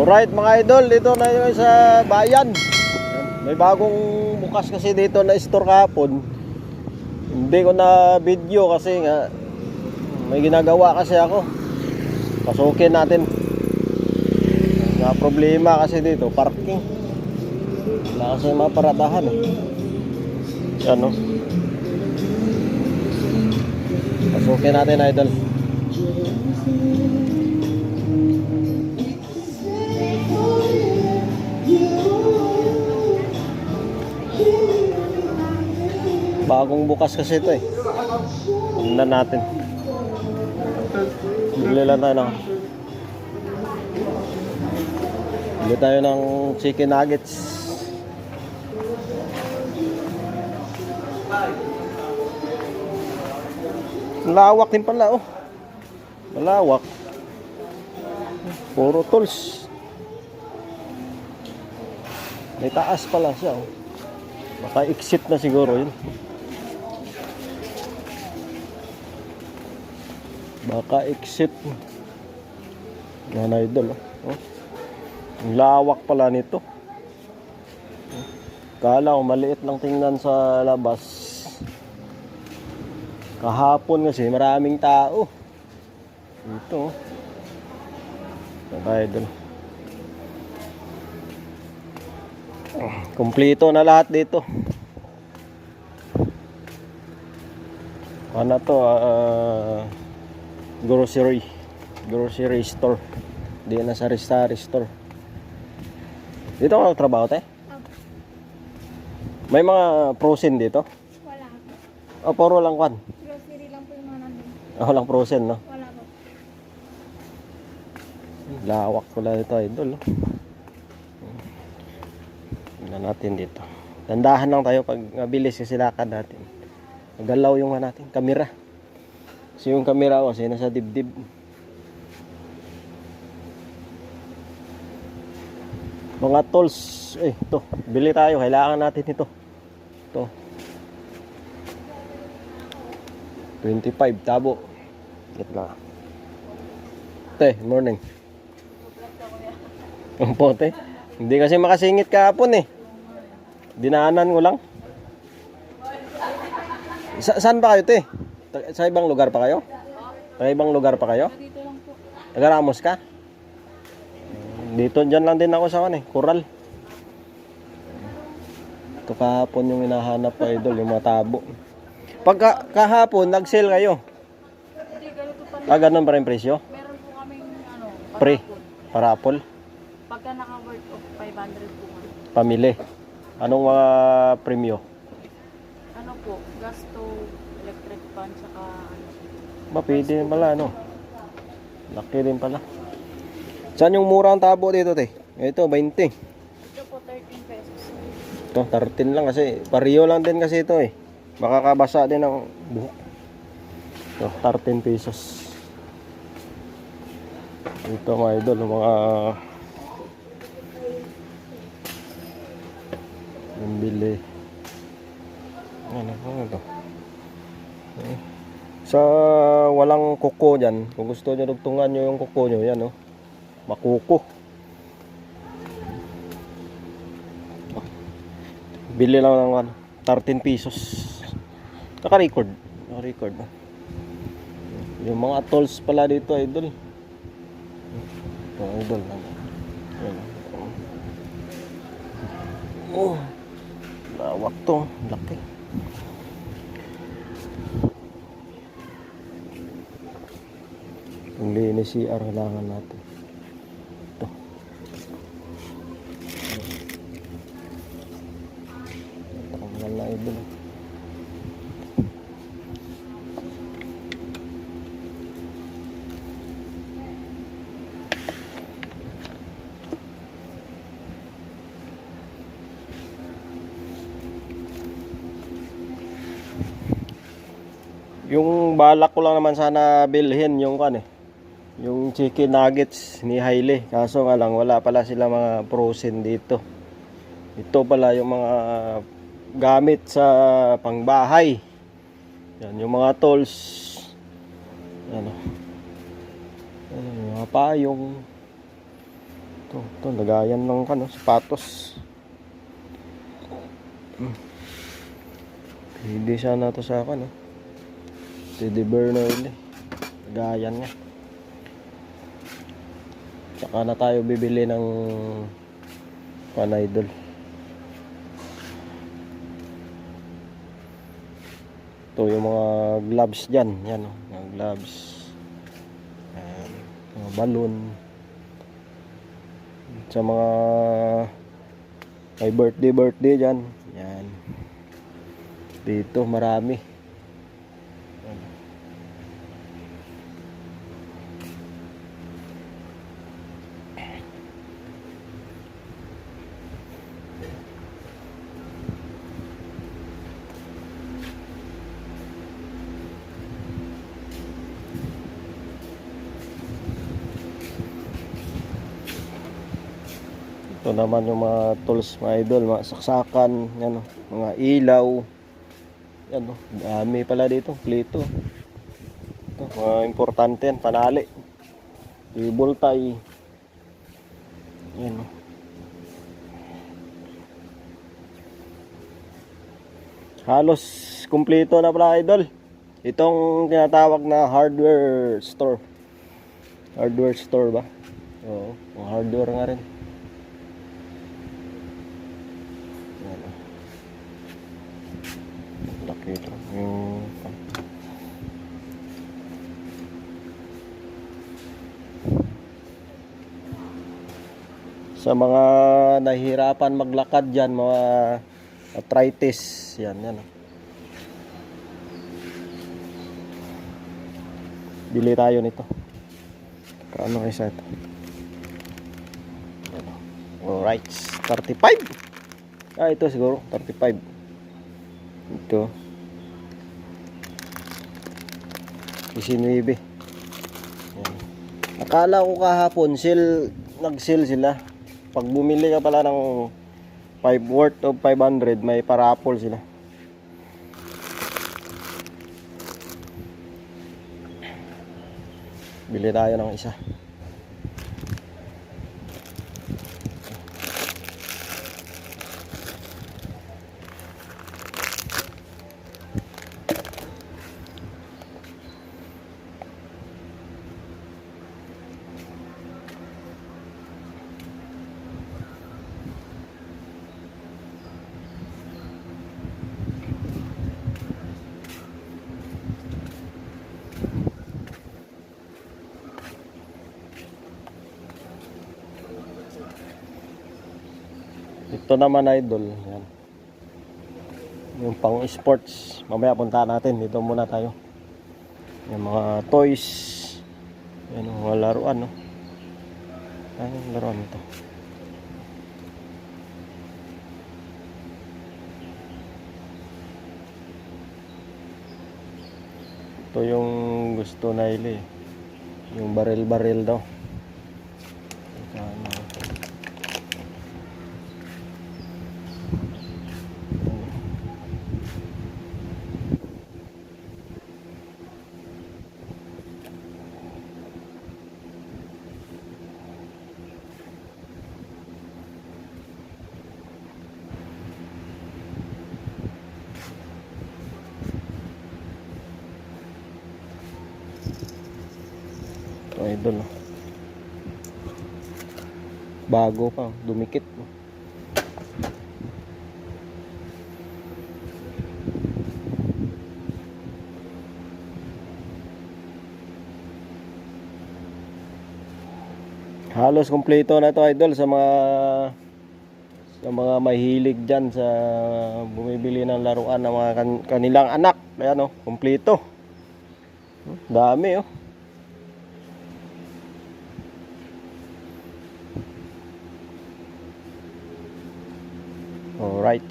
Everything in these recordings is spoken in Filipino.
Alright mga idol, dito na yun sa bayan. May bagong bukas kasi dito na store kahapon. Hindi ko na video kasi nga may ginagawa kasi ako. Pasukin natin. Nga problema kasi dito, parking. Wala kasi mga paradahan Yan o. Pasukin natin idol. Bagong bukas kasi ito Tingnan natin. Bili lang tayo ng chicken nuggets. Lawak din pala Malawak. Puro tools. May taas pala siya Baka exit na siguro yun. Baka exit. Yan idol Ang lawak pala nito. Kala ko maliit lang tingnan sa labas. Kahapon kasi maraming tao. Ito Yan idol. Kumpleto na lahat dito. Ano to? Grocery store. Di na sari-sari store. Dito ka trabaho May mga frozen dito? Wala. Puro lang kwan. Grocery lang po yung mga nandun. Walang frozen no? Wala po. Lawak pala ito idol Tingnan natin dito. Dandahan lang tayo pag mabilis kasi lakad natin. Magalaw yung natin kamera. Kasi yung kamera kasi nasa dibdib. Mga tools. Ito. Bili tayo. Kailangan natin ito. Ito. 25 tabo. Get na. Morning. Ang pote. Hindi kasi makasingit kahapon Dinaanan ko lang. Saan ba kayo Sa ibang lugar pa kayo? Sa ibang lugar pa kayo? Dito lang po. Taga-Ramos ka? Dito dyan lang din ako sa Coral. Ito kahapon yung hinahanap pa idol, yung mga tabo. Pag kahapon, nag-sale kayo? Hindi, ganito pa. Ganun pa rin presyo? Meron po kaming Pre, parapol. Pagka naka-worth of 500 po kami. Pamili. Anong mga premyo? Ano po, gasto, electric fan, saka Pwede din pala Laki din pala. Saan yung murang tabo dito Ito 20. Ito po 13 pesos. Ito 13 lang kasi pariyo lang din kasi ito Makakabasa din ang buhok. Ito 13 pesos. Ito mga idol, mga bili. Ano ito? Sa walang kuko dyan, kung gusto nyo dugtungan nyo yung kuko nyo, yan makuko. Bili lang ng 13 pesos. Naka-record yung mga tools pala dito idol. Idol lawak to, laki. Ang linis CR kailangan natin. Ito. Tanggal na idol. Yung balak ko lang naman sana bilhin yung yung chicken nuggets ni Haile. Kaso nga lang wala pala sila mga frozen dito. Ito pala yung mga gamit sa pangbahay. Yan yung mga tools. Yan yung mga payong. Ito, lagayan ng sapatos. Hindi sana to sa teddy bear na uli. Lagayan nga. Tsaka na tayo bibili ng Idol. Ito yung mga gloves dyan. Yan o, mga gloves. Ayan, mga balon. Sa mga may birthday dyan. Yan. Dito marami. Ito naman yung mga tools, mga idol, mga saksakan, yan, mga ilaw. Yan, dami pala dito, plito. Ito, mga importante yan, panali. Cable tie. Yan. Halos kumpleto na pala, idol. Itong tinatawag na hardware store. Hardware store ba? Oo, hardware nga rin. Laki ito. Sa mga nahihirapan maglakad dyan, mga arthritis, yan. Bili tayo nito. Kaano kaysa ito? Alright, 35. Ito siguro 35. Ito 19. Yan. Akala ko kahapon nag-sale sila. Pag bumili ka pala ng 5 worth of 500, may parapol sila. Bili tayo ng isa. Ito naman, idol, yan. Yung pang sports, mamaya punta natin. Dito muna tayo. Yung mga toys. Yan, mga laruan, no? Anong laruan ito? Ito yung gusto na ili. Yung baril-baril daw. Idol, bago pa, dumikit. Halos kumpleto na to, idol, sa mga mahilig dyan sa bumibili ng laruan ng mga kanilang anak. Kaya kumpleto. Dami, Alright.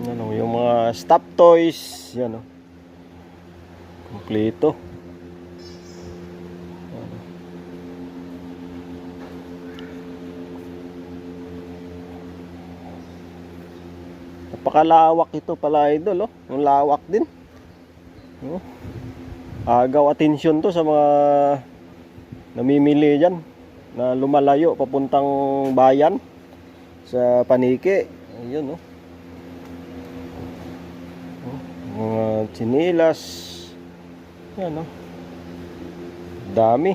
Yung mga stop toys, yan kompleto. Napakalawak ito pala, idol, Ang lawak din. agaw atensyon to sa mga namimili dyan na lumalayo papuntang bayan sa paniki. Ayun, oh. Mga tsinilas. Yan, oh. Dami.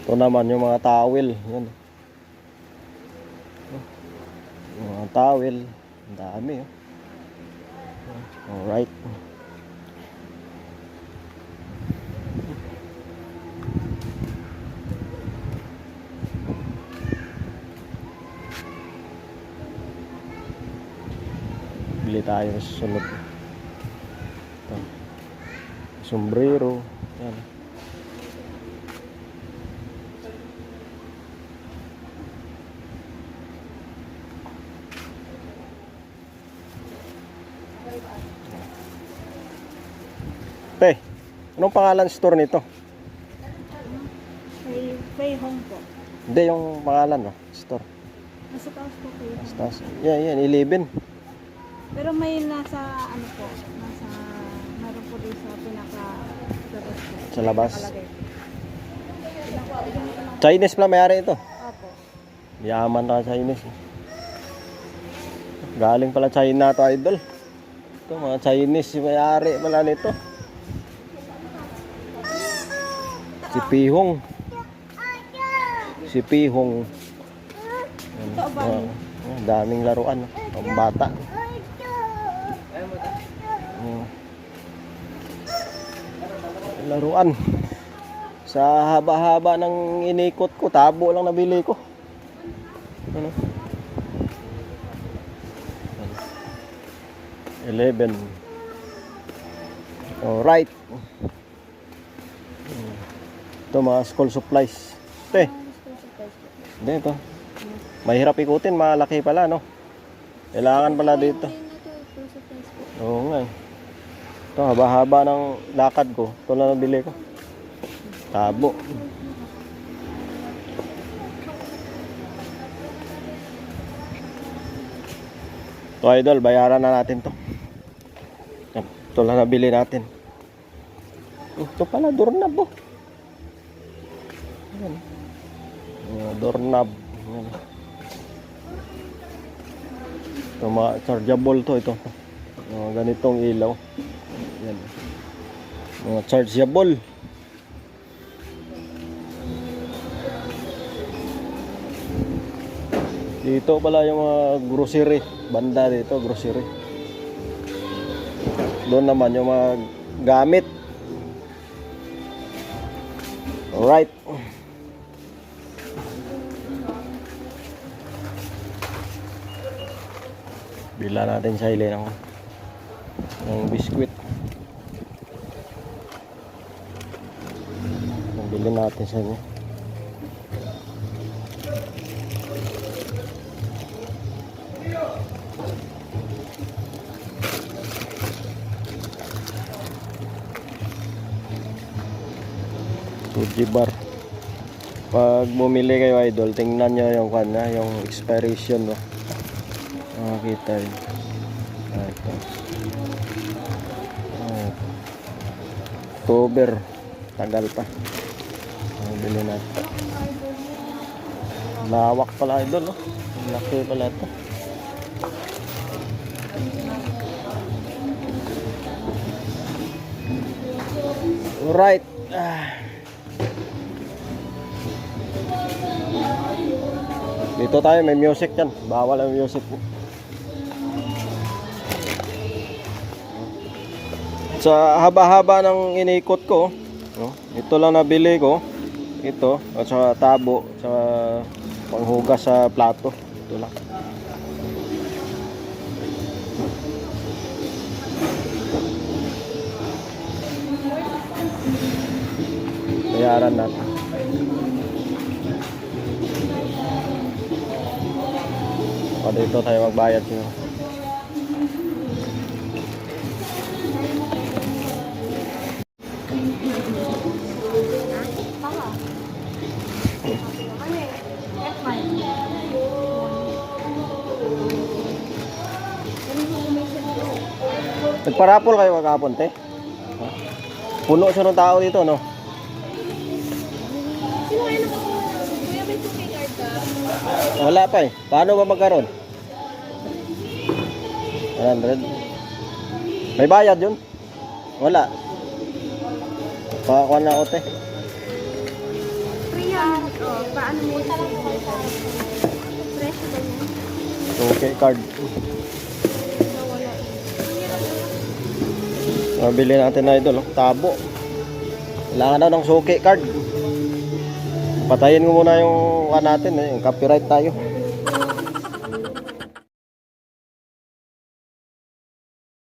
Ito naman yung mga towel. Yan. Yung mga towel. Ang dami, oh. Alright. Bili tayo sa sunod. Ito. Sombrero. Yan. Te, anong pangalan store nito? Fay Home po. Hindi, yung pangalan, no? Store. Nasa taas po kayo. Taas. Yan, 11. Pero may nasa ano po, meron po din sa labas po. Sa labas. Nakalagay. Chinese pala may-ari ito. Opo. Yaman na Chinese. Galing pala China to, idol. Ito, mga Chinese yung may-ari pala nito. Si Pihong. Si Pihong. Daming laruan. Ang bata. Laruan. Sa haba-haba ng inikot ko, tabo lang nabili ko. Ano? 11. Alright. Ito mga school supplies. Ito Hindi ito. Mahirap ikutin, malaki pala, no? Kailangan pala dito. Oo nga. Ito, haba-haba ng lakad ko. Ito lang nabili ko. Tabo. Ito, idol, bayaran na natin to. Ito lang nabili natin. Ito pala, doorknob, oh. Ayan. Doorknob. Ayan. Ito, mga chargeable to, ito. Mga ganitong ilaw. Ayan. Mga chargeable. Dito pala yung mga grocery. Banda dito, grocery. Doon naman yung mga gamit. Alright. Bila natin sa ile ng biskwit. Bili natin sa inyo. Fuji bar. Pag bumili kayo, idol, tingnan nyo yung kanya, yung expiration, no? Makikita yun. Ito. October. Tagal pa. Bili natin. Lawak pala, idol, no? Laki pala ito. Alright. Dito tayo, may music yan. Bawal ang music. Sa haba-haba ng inikot ko, no? Ito lang nabili ko. Ito, at saka tabo, at saka panghugas sa plato. Ito lang. Bayaran natin. O, dito tayo magbayad nyo. Nagparapol kayo kakapon, te? Ha? Puno siya ng tao dito, no? Sino kayo Kuya, may 2K card ka? Wala pa eh. Paano ba magkaroon? 100. May bayad yun? Wala. Pakakuha na ako, te. Free yan. O, paano mo ito? Presyo ba yun? Okay, card. Wala. Mabili natin na idol, oh. Tabo. Kailangan daw ng suki card. Patayin ko muna yung natin, yung copyright tayo.